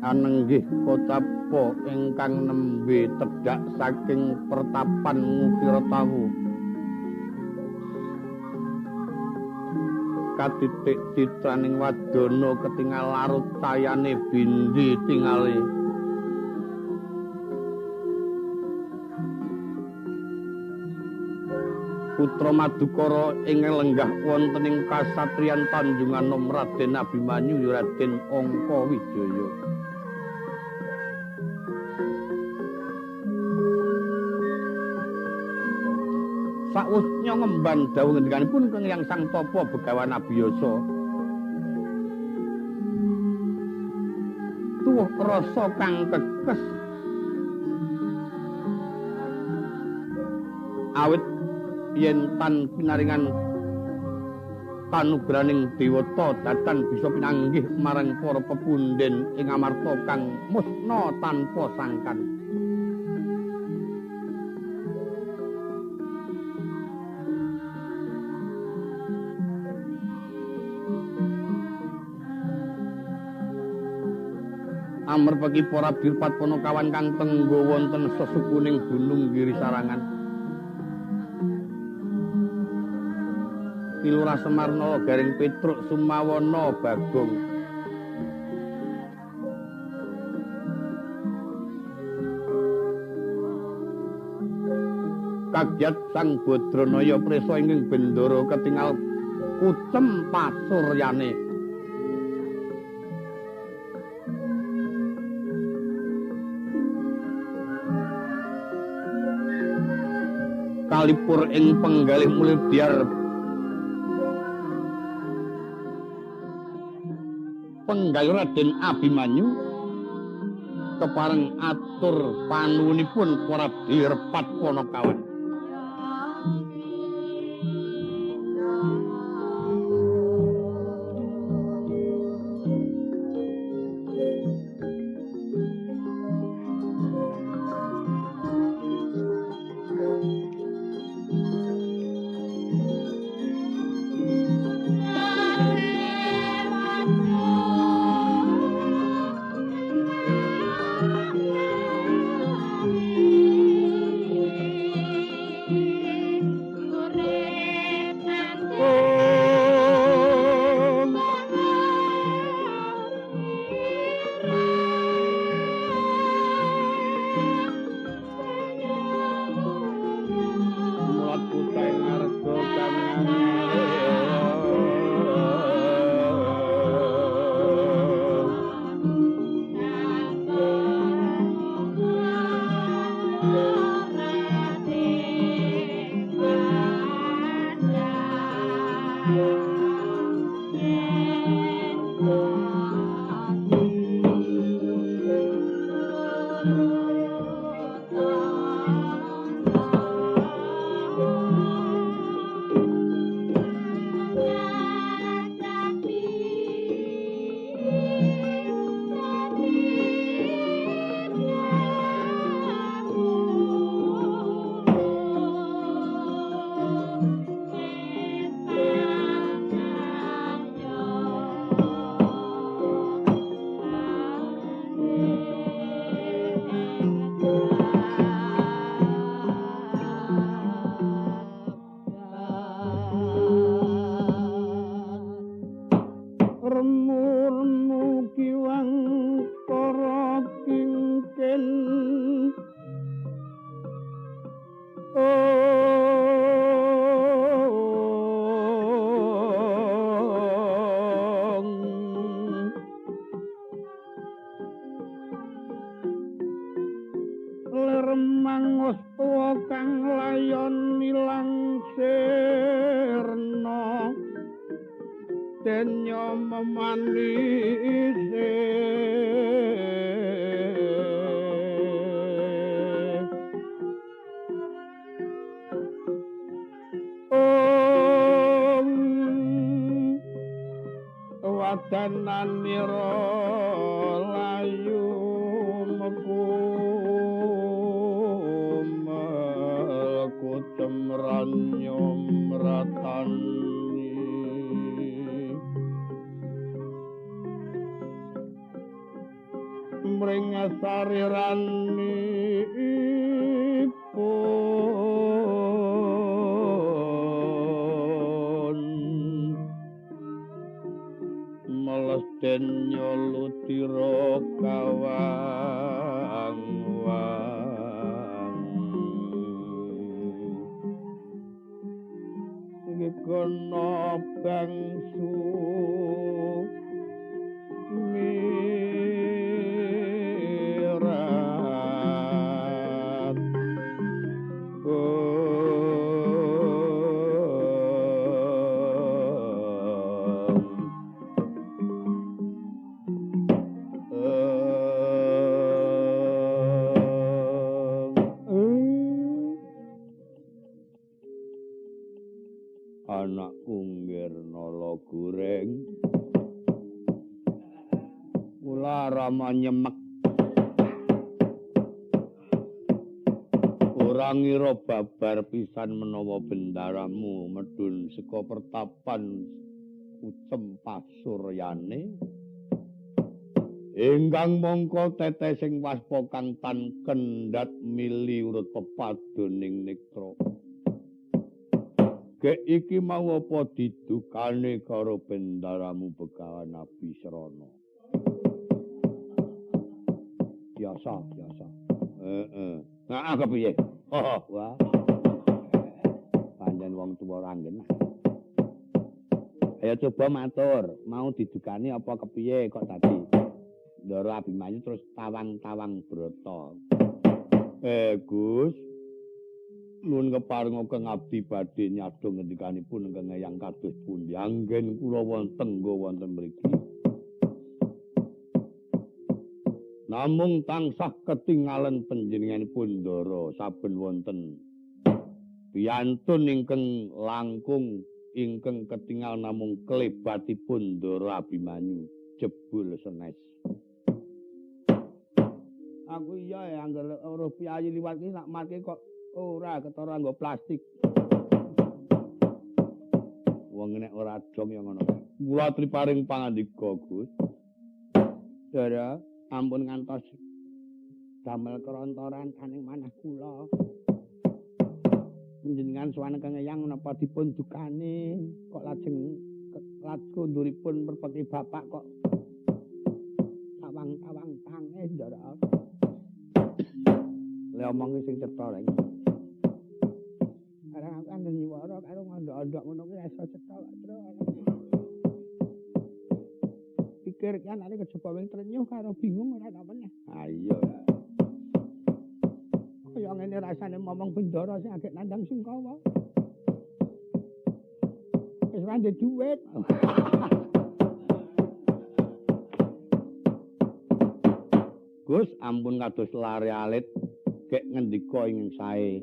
Anenggih kocapa ingkang nembe tedhak saking pertapan ngukira tawu katitik citraning wadana ketingal larut cayane bindi tingale putra Madukara ing lenggah wonten ing kasatriyan Tanjungan Nom Raden Abimanyu Raden Angkawijaya. Sausnya ngemban dawuh ngendikanipun Kang Hyang Sang Tapa Begawan Abiyasa. Tuwuh rasa kang kekes awit yen tan pinaringan kanugraning dewata datan bisa pinanggih marang para pepunden ing amarta kang musna tanpa sangkan. Amarpagi para birpat Panakawan kang tenggo wonten sesukuning Gunung Girisarangan. Kilurah Semarna Garing Petruk Sumawana Bagong. Kagyat Sang Badranaya prisa ing bendara ketingal kucem pasuryane. Kalipur ing penggalih mulih biar penggalih Raden Abimanyu kepareng atur panuwunipun para birpat Panakawan. sariranipun melesten nyolutira kawang kono bangsu mirat anak unggir nala goreng kula rama nyemek ora ngira babar pisan menawa bendaramu medhun saka pertapan Ucem Pasuryane ingkang mangka tetesing waspa kang tan kendhat mili urut pepadoning nektra. Gek iki mau apa didukane karo bendaramu Begawan Abisrana. Biasa. Nah, kepiye? Oh, wah. Panjen wong tuwa ranggen. Ayo coba matur, mau didukani apa kepiye kok tadi? Ndara Abimanyu terus tawang-tawang brata. Gus, nuwun keparenga kang abdi badhe nyadha ngendikanipun ingkang eyang kados pundi anggen kula wonten wonten mriki. Namung tansah ketinggalan panjenenganipun Ndara saben wonten biyantun ingkang langkung ingkang ketingal namung klebatipun Ndara Abimanyu jebul senes. Aku iya angger ora piyayi liwat iki sak marke kok ora ketara nggo plastik. Wong nek ora dong ya ngono. Kula triparing pangandika, Gus. Dara ampun ngantos damel kerontoran saning manah kula. Panjenengan sowan kang eyang napa dipun dukane kok lajeng konduripun merpeki bapak kok tawang-tawang tange Ndara. Le omong sing cetha rek. Arang aku andel nyiwara karo ngondok-ondok ngono kuwi iso cetha terus. Pikir kan nek kejaba wing trenyuh karo bingung ora tak meneh. Ha iya. Kaya ngene rasane momong bendara sing agek nandang Sungkawa. Wis ora ndek dhuwit. Gus ampun kados lare alit gek ngendika ing sae.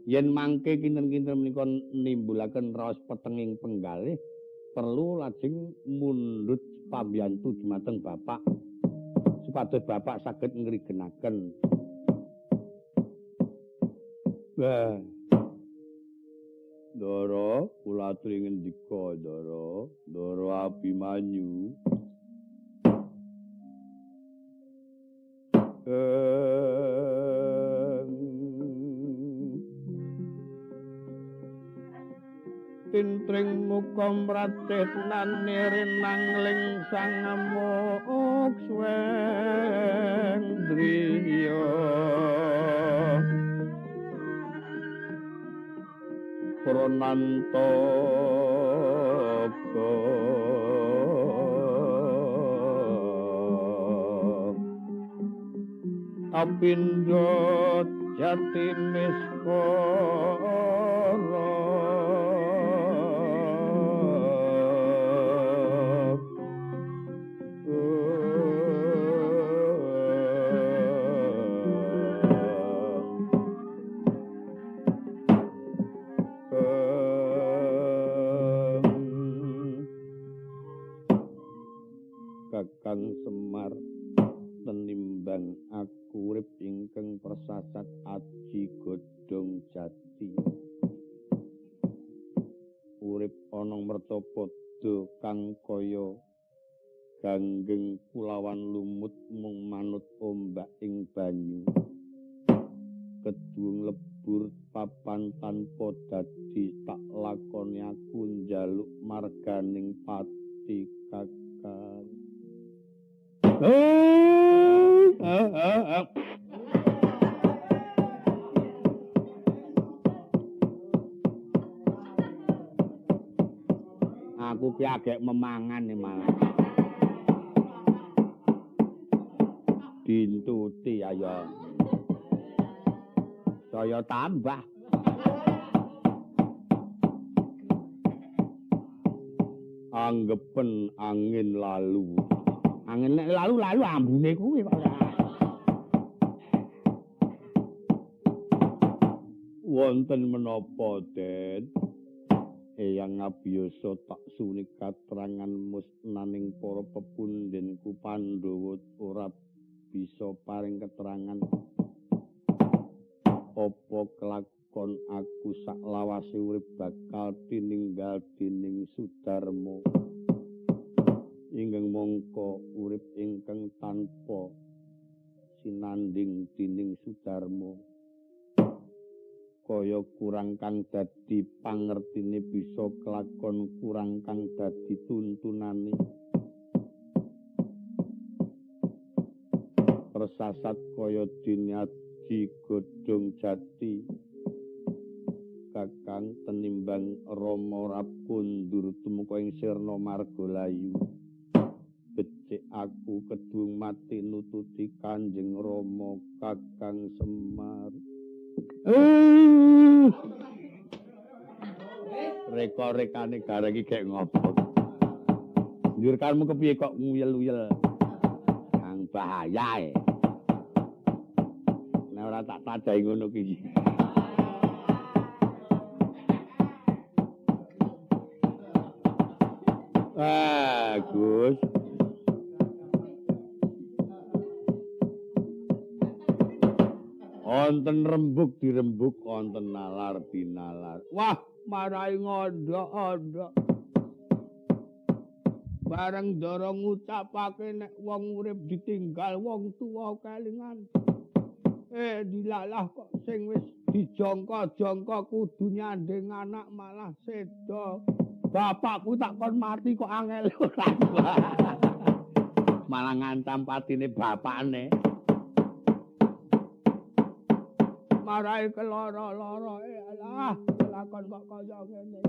Yen mangke kinten-kinten menika nimbulaken raos petenging penggalih perlu lajeng mundhut pambiyantu dumateng Bapak supados Bapak saged ngrigenaken. Wah. Ndara kula aturi ngendika Ndara Abimanyu. Tintring muka mratihnan nirinang ling sang mokswendriya pranantaka apindha jati miskara Kakang Semar tenimbang aku urip ingkang persasat aji godhong jati urip ana mertapada kang kaya ganggeng kulawan lumut mung manut ombak ing banyu. Kedung lebur papan tanpa dadi tak lakoni aku njaluk marganing pati kakang. Aku ki agek memangan malah. Dintuti ayo. Saya tambah. Anggepen angin lalu. Angin nek lalu ambune kuwi kok. Wonten menapa, Den? Eyang abiyasa tak suni katrangan musnaning para pepundhenku Pandhawa ora bisa paring keterangan apa kelakon aku sak lawase urip bakal tininggal dening Sudarma. Inggih mongko urip ingkang tanpa sinanding dening Sudarma. Kaya kurang kang dadi pangertine bisa kelakon kurang kang dadi tuntunane. Persasat kaya diniaji godhong jati. Kakang tenimbang Rama ora kondur tumeka ing sirna Margalayu. Becik aku kedung mati nututi Kanjeng Rama Kakang Semar. Reka-rekane gareng iki gek ngopo. Njur karmu kepiye kok nguyel-uyel. Kang bahaya e. Nek ora tak tadahi ngono ki. Gus. Wonten rembug dirembug, wonten nalar dinalar. Wah, marai ngondhok-ondhok. Bareng ndara ngucapake nek wong urip ditinggal wong tuwa kelingan. Dilalah kok sing wis dijangka-jangka kudu nyanding anak malah seda. Bapakku tak kon mati kok angel ora. Malah ngancam patine bapakne. Marai keloro-loro alah lakon kok kaya ngene.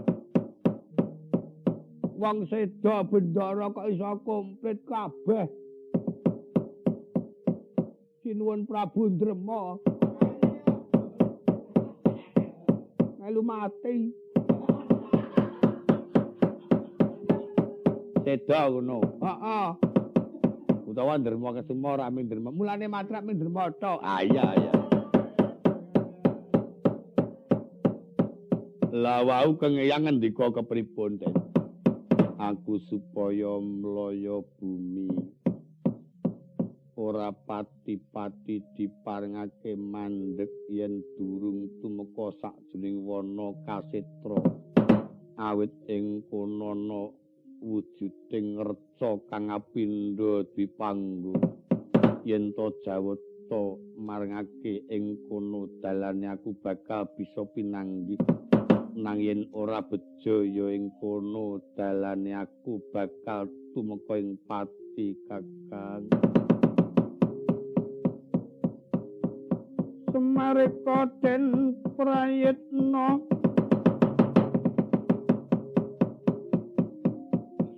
Wong seda bendara kok iso komplit kabeh. Sinuwun Prabu Drema. Melu mati. Seda ngono. Heeh. Utawa Drema kesema ora ming Drema. Mulane matrak ming Drema tok. Ah iya. Lah wau kengeyang ngendika kepripun, Den? Aku supaya mlaya bumi ora pati-pati diparingake mandheg yen durung tumeka sakjroning wana kasetra. Awit ing kono ana wujuding reca kang apindha dipanggo. Yen to jawata maringake ing kono dalane aku bakal bisa pinanggih. Nang yen ora bejo ya ing kono dalane aku bakal tumeka ing pati Kakang. Semareka den prayitna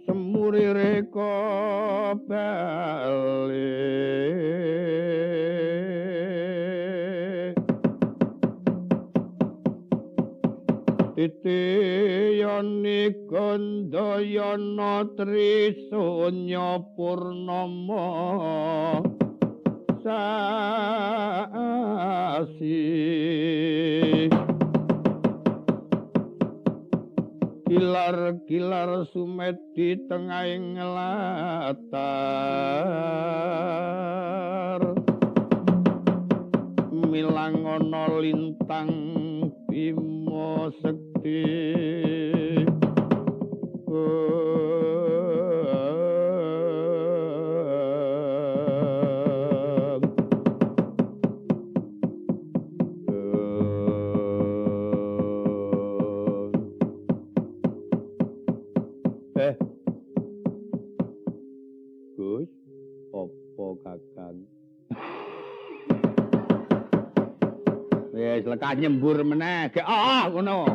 semurireka bali Titiyani Gandayana Trisunya Purnama Sasi Kilar-kilar sumedi tengahing latar Milangono lintang Bima Sekti lekas nyembur meneh. Ngono.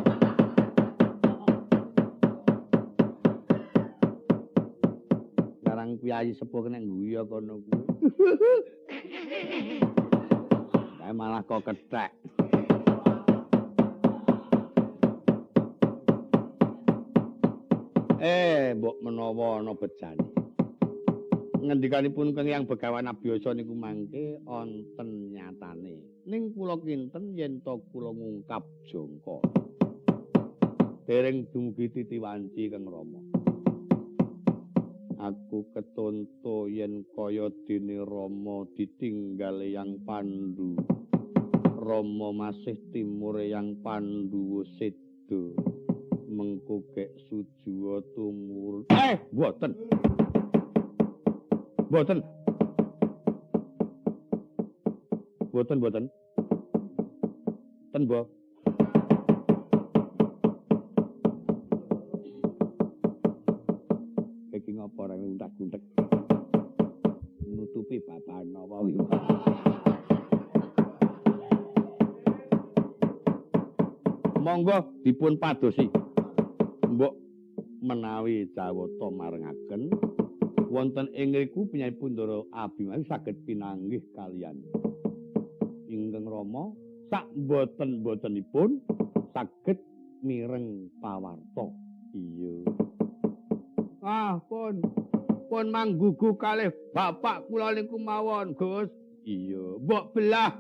Sekarang piyayi sepuh kena guyu kono kuwi. Kae malah kok kethek. Mbok menawa ana bejane. Ngendikanipun Kang Hyang Begawan Abiyasa niku mangke wonten nyatane. Ning kula kinten yen to kula ngungkap jangka. Dereng dumugi titiwanci Kang Rama. Aku ketonto yen kaya dene Rama ditinggal Yang Pandhu. Rama masih timur Yang Pandhu sedo. Mengko gek sujuwa tumurun. Mboten. Mboten. Mboten. Ten Mbah. Iki ngapa ora untak-untek. Nutupi babahan apa iki. Monggo dipun padosi. Mbok menawi Jawata marengaken wonten ing ngriku penyanyi Ndara Abimanyu saged pinanggih kaliyan Ingkang Rama sak boten-botenipun saged mireng pawarta. Iya. Pun manggugu kalih bapak kula niku mawon, Gus. Iya, mbok belah.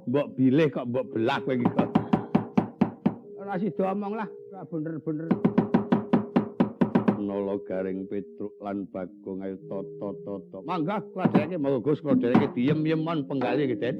Mbok bilih kok mbok belah kowe iki. Ora sida omong lah. Bener-bener nolo garing Petruk lan Bagong ayo toto mangga kladake monggo Gus kladake diem-dieman penggali iki Den.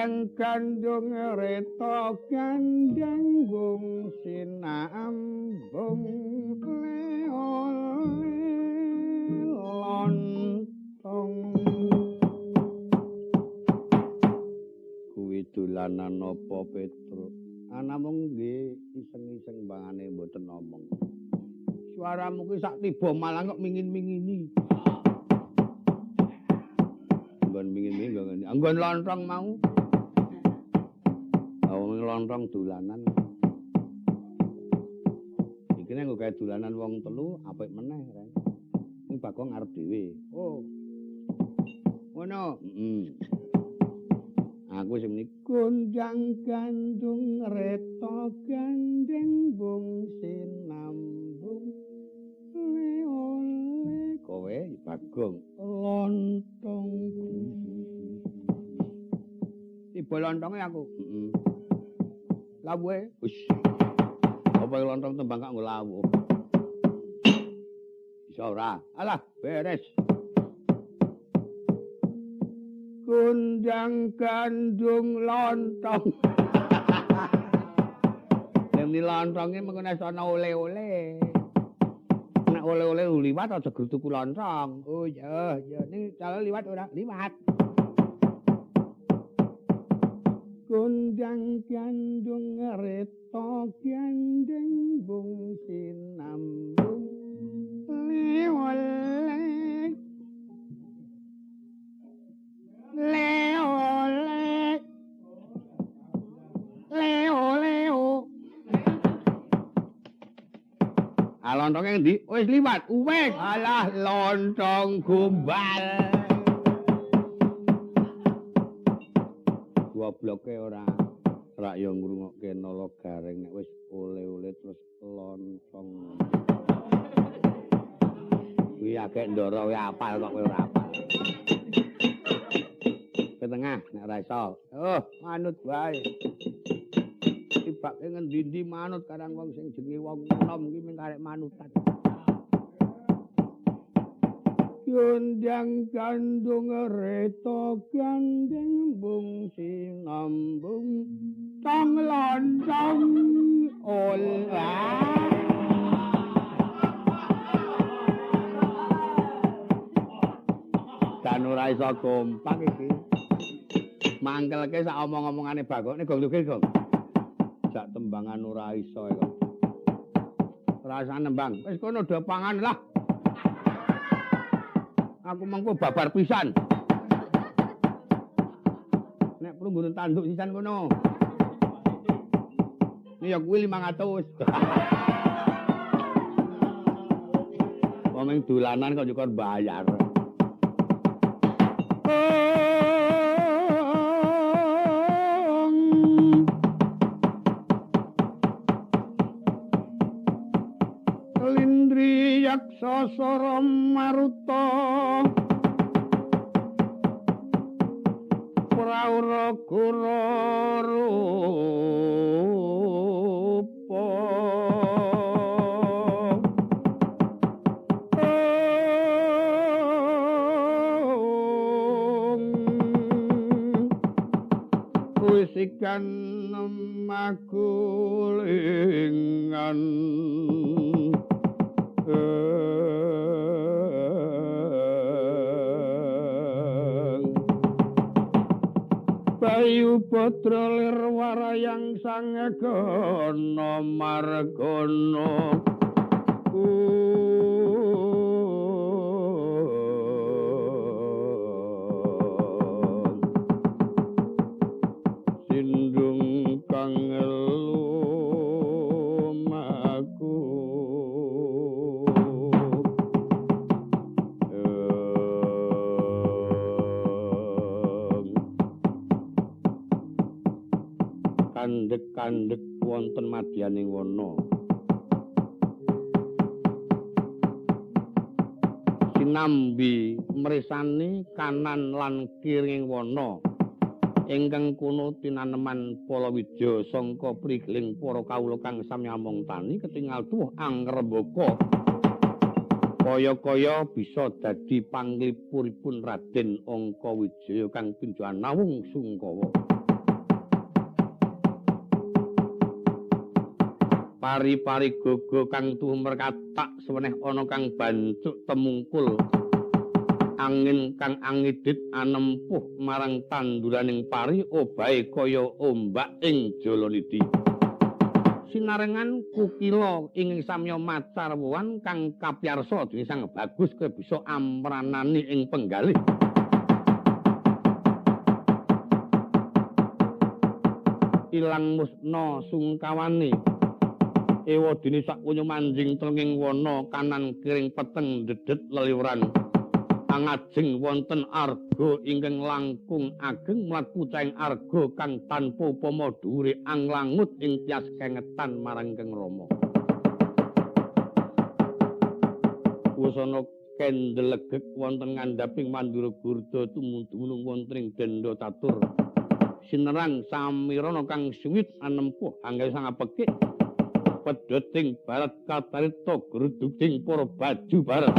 Kundang kandung reta kandang bung sinambung lontong kuwi dolanan apa Petruk anamung nggih iseng-iseng bangane mboten omong suaramu ki sak tiba malah kok mingin-mingini nggon mingin-mingin nggon lontong mau lontong dolanan iki nek gawe dolanan wong telu apik meneh Ren sing Bagong arep dhewe oh ngono aku sing muni kondang gandung reta gandeng bung sinambung oleh kowe Bagong lontong tiba lontonge aku lawuhe wis apa lontong tembang kok nggo lawuh iso ora alah beres kundang gandung lontong yen lontonge mengko ana oleh-oleh nek oleh-oleh liwat aja tuku lontong oh ya ya ning calon liwat ora liwat kundang gandung reta gandeng bung sinambung leolek leolek leoleo lontongnya ngendi wis liwat wis alah lontong gombal gobloke ora rak yo ngrungokke nala garing nek wis oleh-oleh terus lontong kuwi akeh ndara kowe apal kok kowe ora apal ke tengah nek ora iso oh manut wae tibake ngendi-endi manut karang wong sing jenenge wong enom iki mung karek manutan kundang gandung reta gandeng bung sinambung tong lontong olah dan ora iso kompak iki mangkelke sak omong-omongane Bagong nek gong Gong jak tembangan ora iso kok rasane nembang wis kono do pangan lah aku mengko babar pisan. Nek perlu nggon tanduk sisan kono. Ini ya kuwi 500. Wong ning dolanan kok nyukon bayar. Lindri yaksa sara maruta praura gura rupa wisikan makulingan Bayu putra lir warayang sangegono margono sindung kang lumaku kandhek-kandhek wonten madyaning wana sinambi mresani kanan lan kiring wana ingkang kuno tinaneman Palawidya sangka prigeling para kawula kang samyamong tani ketingal tuwuh angrembaka kaya-kaya bisa dadi panglipuripun Raden Angkawijaya kang pinjuan nawung Sungkawa pari-pari gogo kang tumer katak seweneh ana kang bancuk temungkul angin kang angidit anempuh marang tanduraning pari obahe kaya ombak ing Jalanidi sinarengan kukila ing samya macarwan kang kapyarsa dening Sang Bagus kaya bisa amranani ing penggalih ilang musna sungkawane ewadene sakunya manjing trenging wana kanan kiring peteng dedet leliweran angajeng wonten arga ingkang langkung ageng mlaku caing arga kang tanpa upama dhuwure anglangut ing tias kengetan marang Kang Rama wusana kendelegek wonten ngandhaping Mandura Gurda tumunung wonten ing denda catur sinerang samirana kang sungit anempuh anggawe sang apekik pedoting barat katarita gruduging para baju barat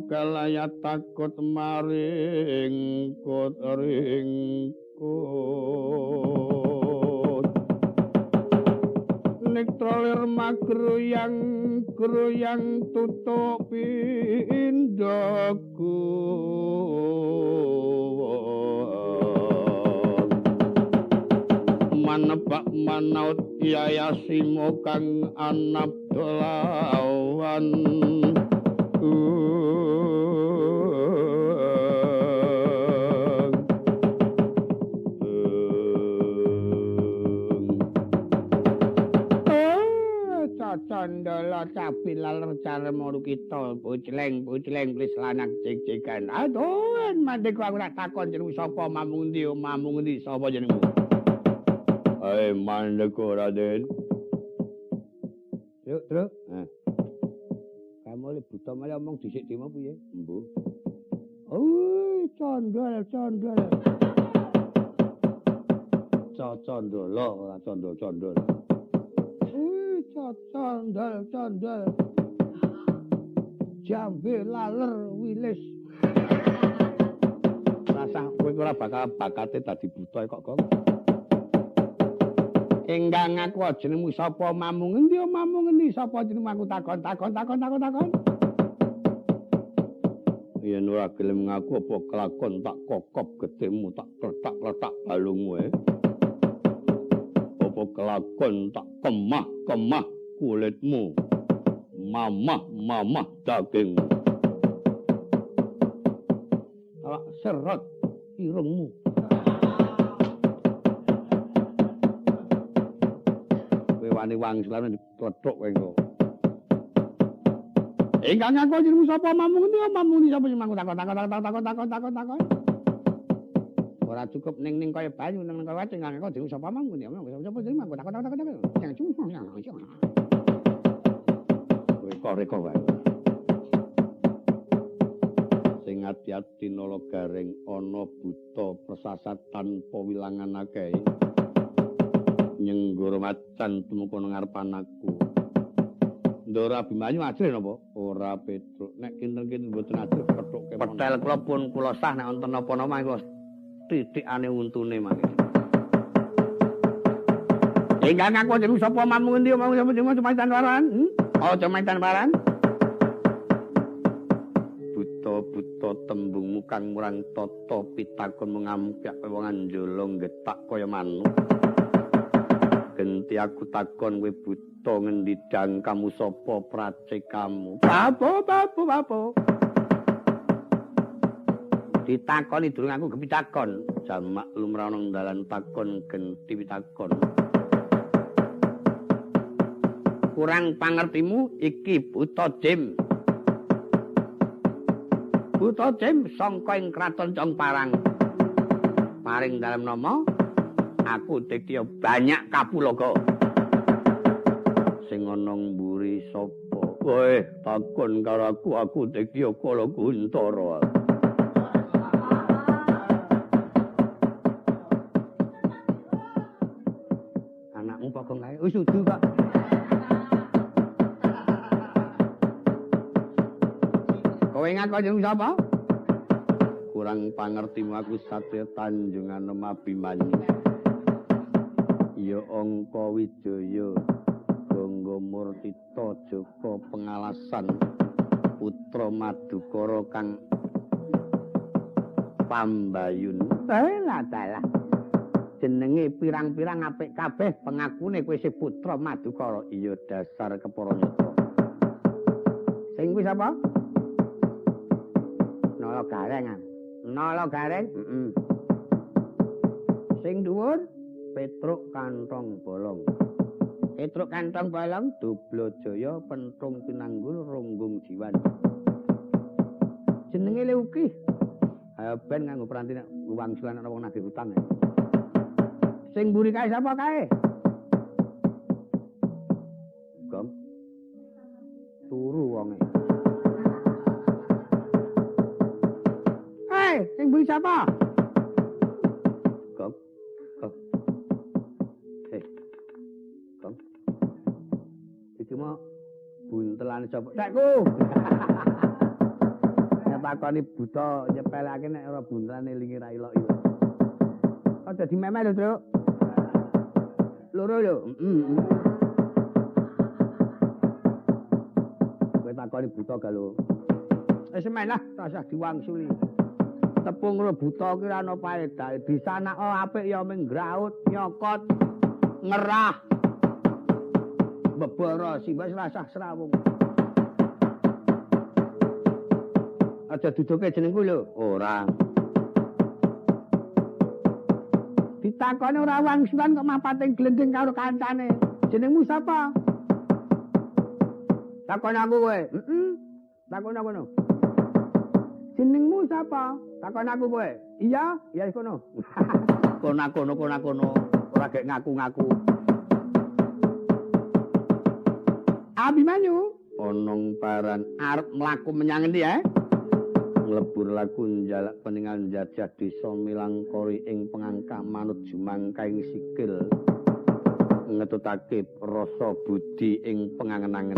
kalaya takut maring kot ringkut nektrolir magruyang tutuk pindhaku manebak manaut yayasimo kang anap dolawan Candala capi laler cara moru kita bocleng wis lanang cek-cekan aduh mandek aku tak takon jenengmu sapa mamung endi sapa jenengmu mandek Raden yuk terus kamu le buta malah omong dhisik dhewe piye mbuh candal candala ora candal candal jambe laler wilis rasa kowe ora bakal bakate dadi buta kok Gong enggang aku jenengmu sapa mamung endi sapa jenengmu aku takon yen ora gelem ngaku apa kelakon tak kokop gedemu tak kletak balungmu apa kelakon tak kemah kulitmu mamah daging awak seret irungmu kowe wani wangsulane diplethuk kowe engko engkang aku jenengmu sapa mamung endi sapa jenengmu takon ora cukup ning kaya banyu nang kaya watu engkang aku jenengmu sapa mamung endi sapa jenengmu takon yang cuma reka wae sing ati-ati nala garing ana buta persasat tanpa wilangan akeh nyenggoro macan tumeka nang ngarepan aku Ndara Abimanyu ajrih napa? Ora Petruk. Nek kinten-kinten mboten ajrih pethuke. Petel kula pun kula sah nek wonten napa-napa mangke kula titikane untune mangke. Ingkang aku jeneng sapa mamu ngendi mau sapa jeneng Cemaitan Waran? Oh Cemaitan Waran. Buta tembungmu kang murang tata pitakon mengampyak wewongan jolong getak kaya manuk. Genti aku takon kowe buta ngendi dang kamu sapa prace kamu? Bapo. Ditakoni durung aku kepitakon. Jamak lumrah nang dalan takon genti pitakon. Kurang pangertimu iki Buta Jem. Buta Jem sangka ing kraton Congparang. Paring dalem nama aku Dekya banyak kapulaga. Sing ana mburi sapa? Kowe takon karo aku Dekya Kala Guntara. Anakmu pokok kae wis udu kok. Kowe ngaku jeneng sapa? Kurang pangertimu aku Satya Tanjungan Abimanyu. Ya Angka Wijaya, Gangga Murtita Jaka Pengalasan, putra Madukara kang Pambayun. Lah dalah. Jenenge pirang-pirang apik kabeh pengakune kowe isih putra Madukara. Iya dasar keparanyata. Sing kuwi sapa? Nala Gareng. Sing dhuwur Petruk Kantong Bolong. Petruk Kantong Bolong Dublajaya Pentung Pinanggul Runggung Jiwan. Jenenge Leuki. Ayo ben nganggo peranti nek wangsulan ana wong nagih utang. Sing mburi kae sapa kae? Gong. Turu wonge. Sing mburi sapa? Gong. Gong. Iki mau buntelane sapa? Dekku. Nek takoni buta nyepelake nek ora buntelane lingi ra ilok-ilok. Kok dadi memeh lho, Truk? Loro lho. Kowe takoni buta ga lho. Wis men lah, rasah diwangsuli. Tepung karo buta ki ora ana paedahe. Bisa anak apik ya ming ngraut, nyokot, ngerah. Bebara sing wis rasah srawung. Aja duduke jenengku lho. Ora. Ditakoni ora wangsulan kok mapating glendeng karo kancane. Jenengmu sapa? Takon aku kowe. Takon aku no. Jenengmu sapa? Takon aku kowe. Iya, iya kono. Kono. Ora gek ngaku-ngaku. Abimanyu, onong paran arep mlaku menyang endi Nglebur laku njalak peninggalan jajah desa Milangkori ing pengangka manut jumangkaing sikil. Ngetutake rasa budi ing pengangen-angen.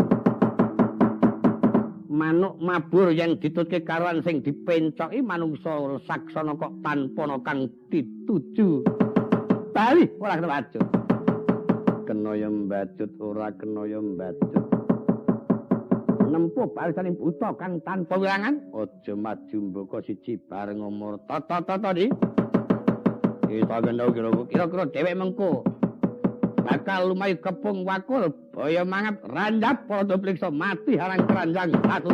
Manuk mabur yang ditutke karuan sing dipencoki manungsa saksana kok tanpa kang dituju. Bali ora kewacut. Kenaya mbacut ora kenaya mbacut. Nempuh barisaning buta kang tanpa wilangan. Aja maju mbaka siji bareng umur tata-tata di. Kita gendho kira-kira dhewek mengko bakal lumayu kepung wakul boyo mangap randap padha pliksa mati harang keranjang satu.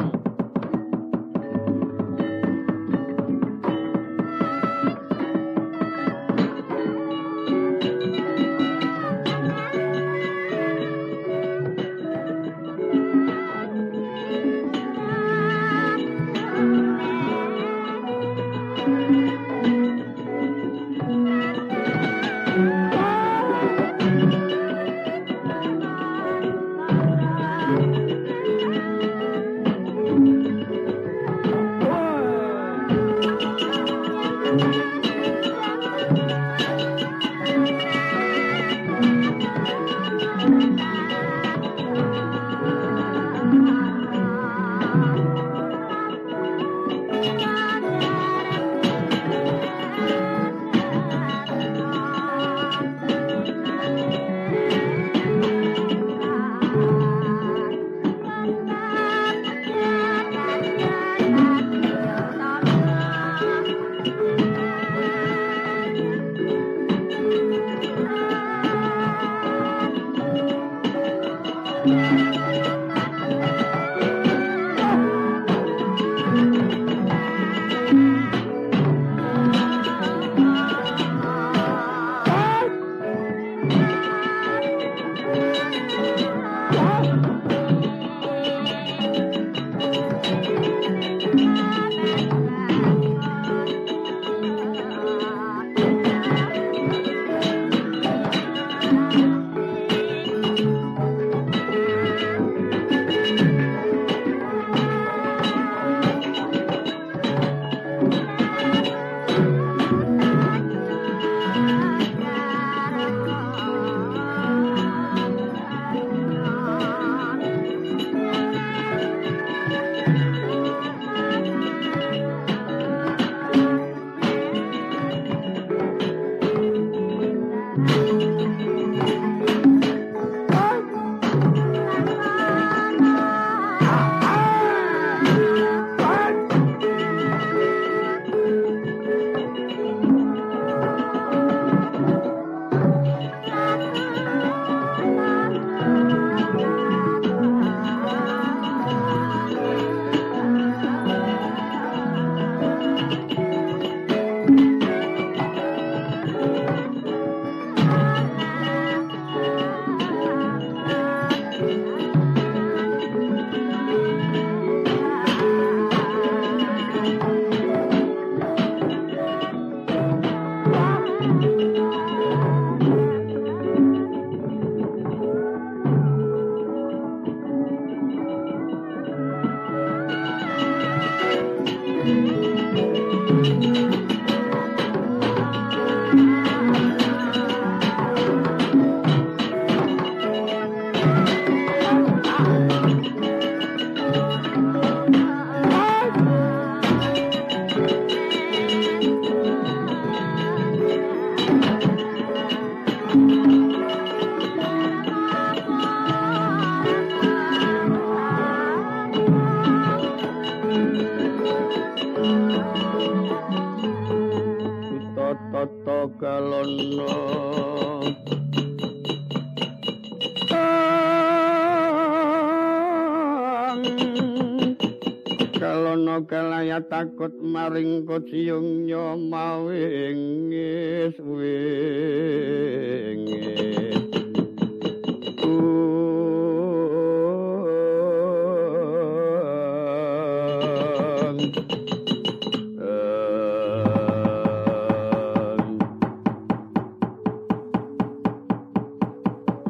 Takut maring kociung nyomawingis wingis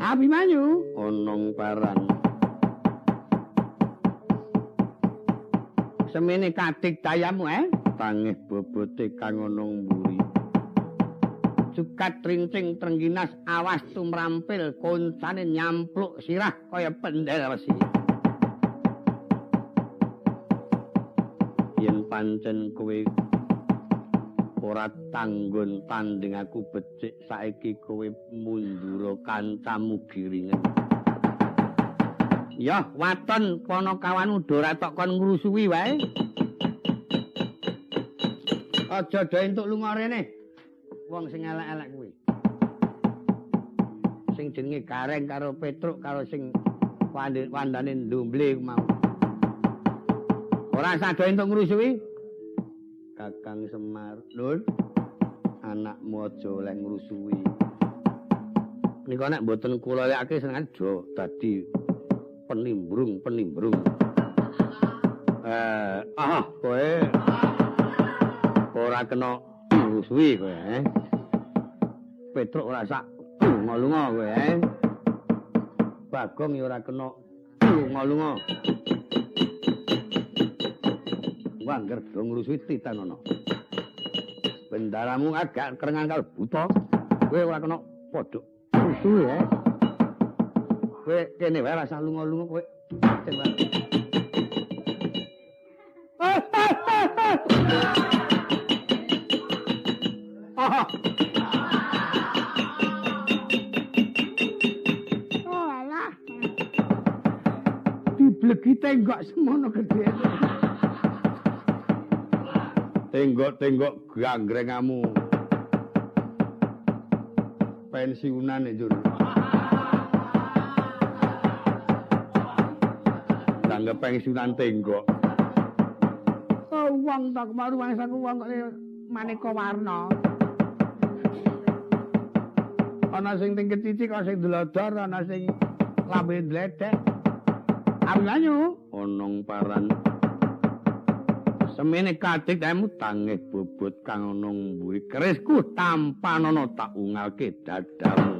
Abimanyu onong parang semene katik dayamu tangih bobote kang ana mburi cukat trincing trengginas awas tumrampil koncane nyampluk sirah kaya pendel wesi yen pancen kowe ora tanggon tanding aku becik saiki kowe mundura kancamu giringen ya waton ponokawanmu ora tok kon ngrusuhi wae. Aja do entuk lunga rene. Wong sing elek-elek kuwi. Sing jenenge Gareng karo Petruk karo sing wandane Ndomble mau. Ora usah do entuk ngrusuhi. Kakang Semar, Lur. Anakmu aja oleh ngrusuhi. Nika nek mboten kula lekake senengan do dadi penimbrung. Kowe ora kena ngrusuhi kowe, Petruk ora sak lunga kowe, Bagong ya ora kena lunga. Wangger do ngrusuhi titanono. Bendaramu agak kerengan karo buta, kowe ora kena padha ngrusuhi Kowe kene wae ora usah lunga-lunga kowe. Oh alah. Diblegi tenggok semono gedhe. Tenggok-tenggok gangrengamu. Pensiunan Jur. dianggep pensiunan tenggok. Wong tak kemaru wangsaku wong kok maneka warna. Ana sing tingkit cicik, ana sing dlodor, ana sing lambe ndledek. Awanyu onong paran. Semene katik temu tangih bobot kang ana mburi kerisku tampanono tak ungalke dadamu.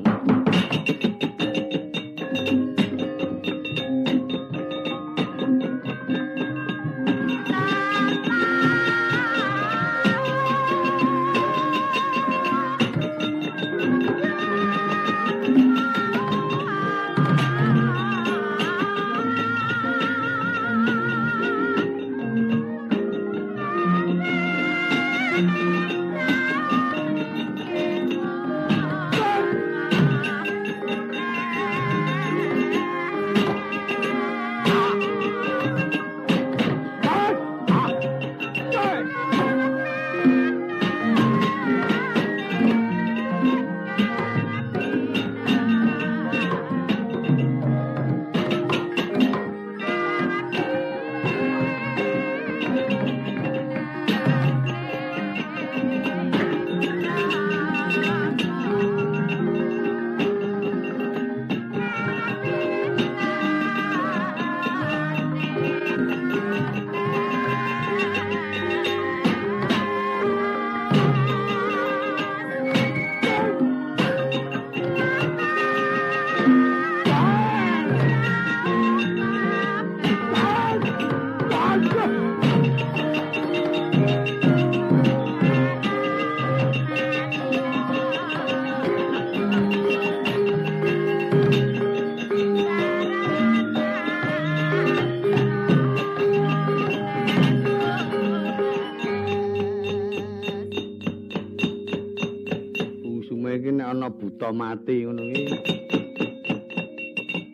Buta mati ngono iki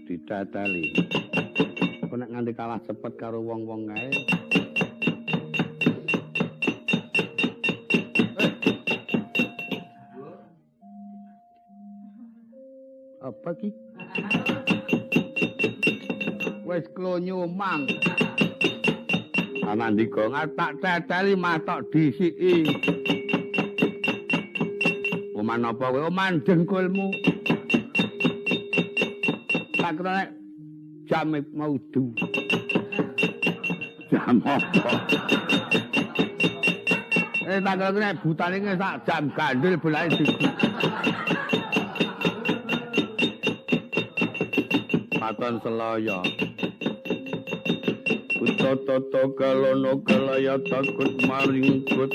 didadali. Kok nek nganti kalah cepet karo wong-wong kae. Apa ki? Wis klonyo mang. Ana ndika ngatak teteli matok disiki. Oman apa kowe oman dengkulmu. Tak kira jam maudu. Jam apa? Tak kira butane sak jam gandul bolane siji. Paton Selaya. Utoto kalono kalaya takut maringkut.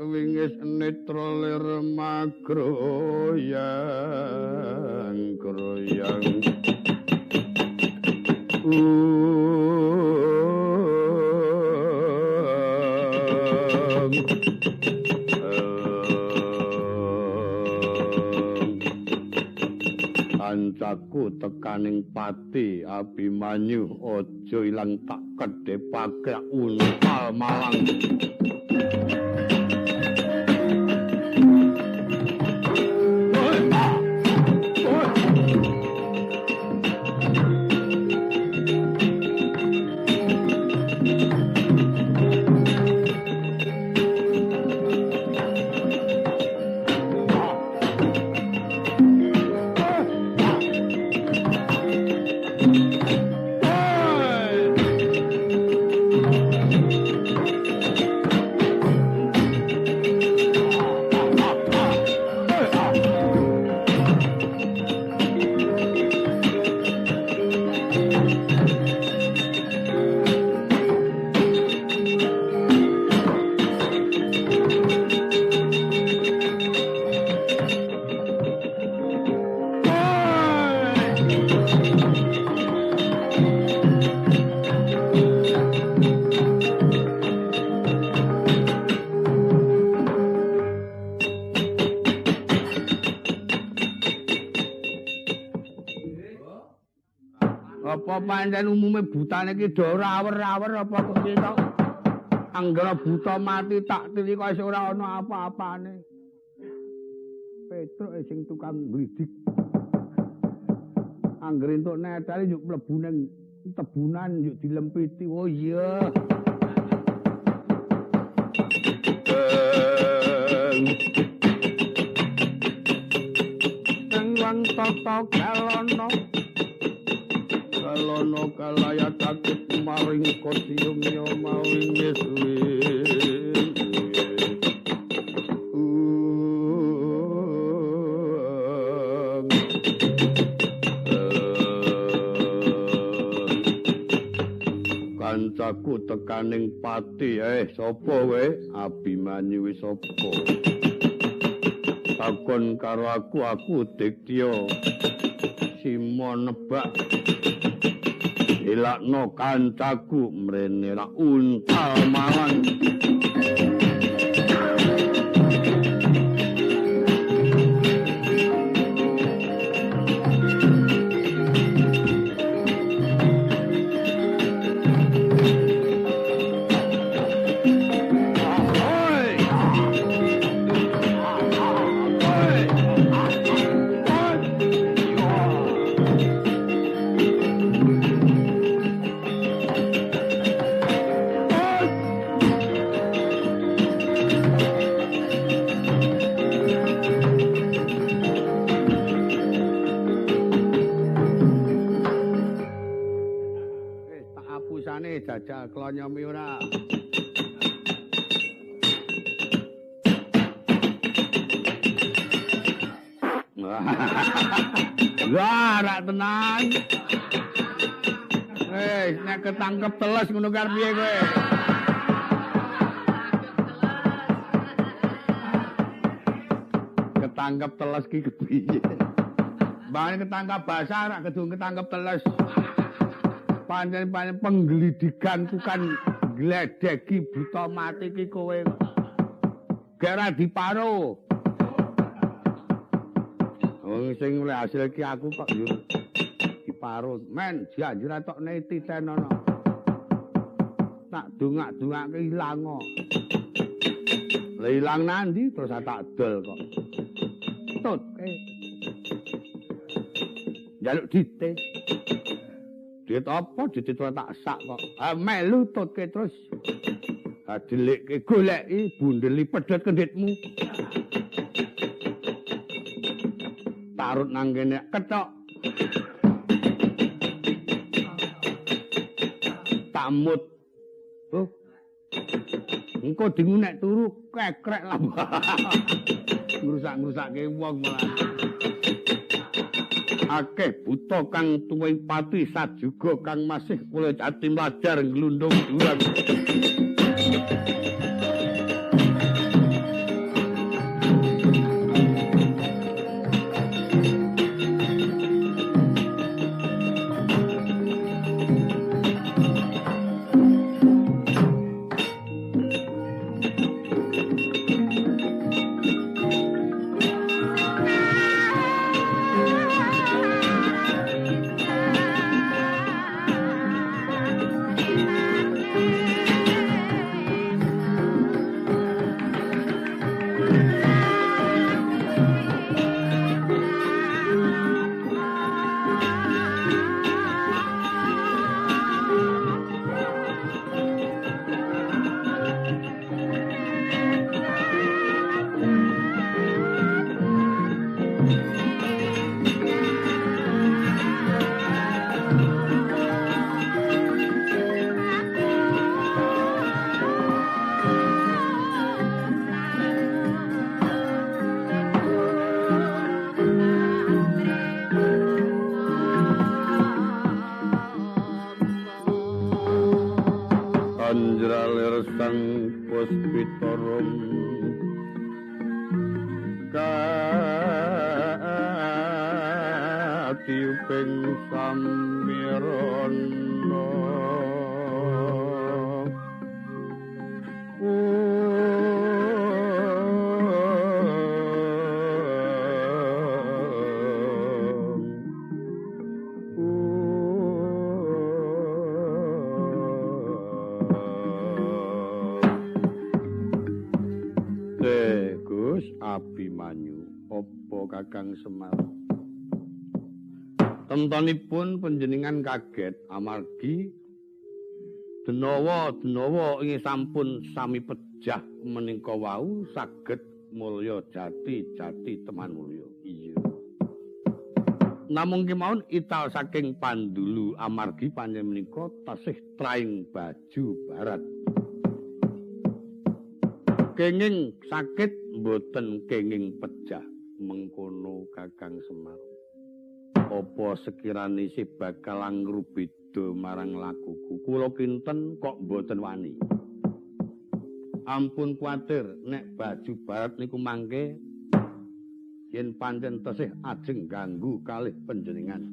Wingis netra lir makroyang kroyang ancaku tekaning pati Abimanyu aja ilang tak kedhepake untal malang. Apa pancen umume butane iki do ora awer-awer apa kok piye to? Anggara buta mati tak tili kok ora ana apa-apane. Petruk sing tukang ngridik. Anggere entuk neteli yuk mlebu ning tebunan yuk dilempiti. Oh iya. Wang tata kalono kalaya takut maring kotium yo maring Yesuwe kancaku tekaning pati sapa wae Abimanyu wis sapa takon karo aku Diktya Sima nebak ilakno kancaku mrene ra untal mawon jajal klonyomi ora. Wah, rak tenan. Nek ketangkep teles ngono karo piye kowe? Ketangkep teles ki kepiye? Bane ketangkap basah rak kedung ketangkep teles. Pancen-pancen penggelidiganku kan gledeki buta mati ki kowe. Gara diparo. Wong sing oleh hasil ki aku kok yo diparo. Men janjur tokne titenono. Tak dongak-dongake ilango. Lah ilang nandi terus tak dol kok. Tut. Jaluk dites. Dit apa ditit tak sak kok. Melu tutke terus. Dilikke goleki bundeli pedhot kendhitmu. Tarut nang kene ketok. Tamut. Oh. Engko dingu nek turu kekrek lah. Ngrusak-ngrusakke wong malah. Akeh buta kang tuwing pati sajuga kang masih kula jati mlajar glundung durang. Gus Abimanyu Apa Kakang Semar? Temtanipun panjenengan kaget amargi Denawa inggih sampun sami pejah menika wau saged mulya jati teman mulya. Iya. Namung kemawon ital saking Pandulu amargi panjenengan menika tasih traing baju barat. Kenging sakit mboten kenging pejah mengkono Kakang Semar. Apa sekirane si bakal angrubeda marang lakuku kula kinten kok mboten wani. Ampun kuwatir nek baju barat niku mangke yen pancen tesih ajeng ganggu kalih panjenengan.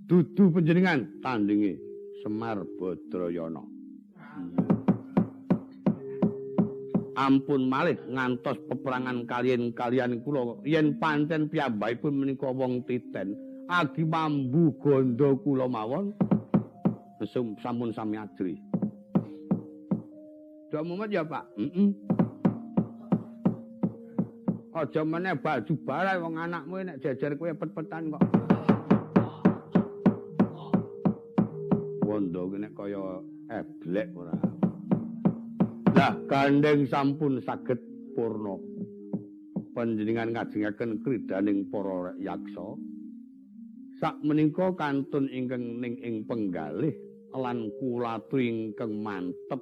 Dudu panjenengan tandinge Semar Badrayana. Ampun malih ngantos peperangan kalian kula yen pancen piyambakipun menika wong titen agi mambu ganda kula mawon sampun sami ajri. Dok Mumet ya Pak? Aja meneh baju barat wong anakmu nek jejer kowe pet-petan kok. Wondo nek kaya eblek ora. Lah gandeng sampun saged purna. Panjenengan ngajengaken kridaning para yaksa. Sakmenika kantun ingkang ning ing penggalih lan kulatri ingkang mantep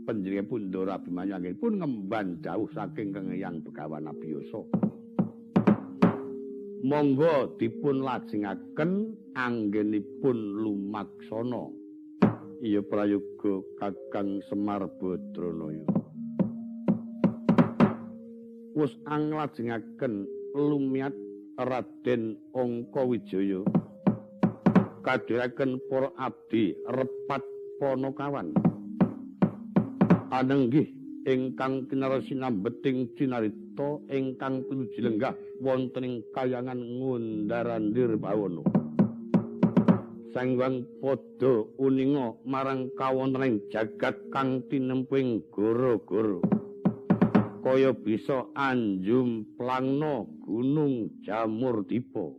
panjenenganipun Ndara Abimanyu anggenipun ngemban dawuh saking Kang Hyang Begawan Abiyasa. Monggo dipun lajengaken anggenipun lumaksana. Iya prayoga Kakang Semar Badranaya. Wus anglajengaken lumiat Raden Angkawijaya kadhiraken para abdi repat Panakawan. Anenggih ingkang kinarsinambeting cinarita ingkang pinuji lenggah wonten ing kayangan Ngundarandir Bawana. Sangwang padha uninga marang kawontening jagat kang tinemping gara-gara. Kaya bisa anjum plangna gunung Jamurdipa.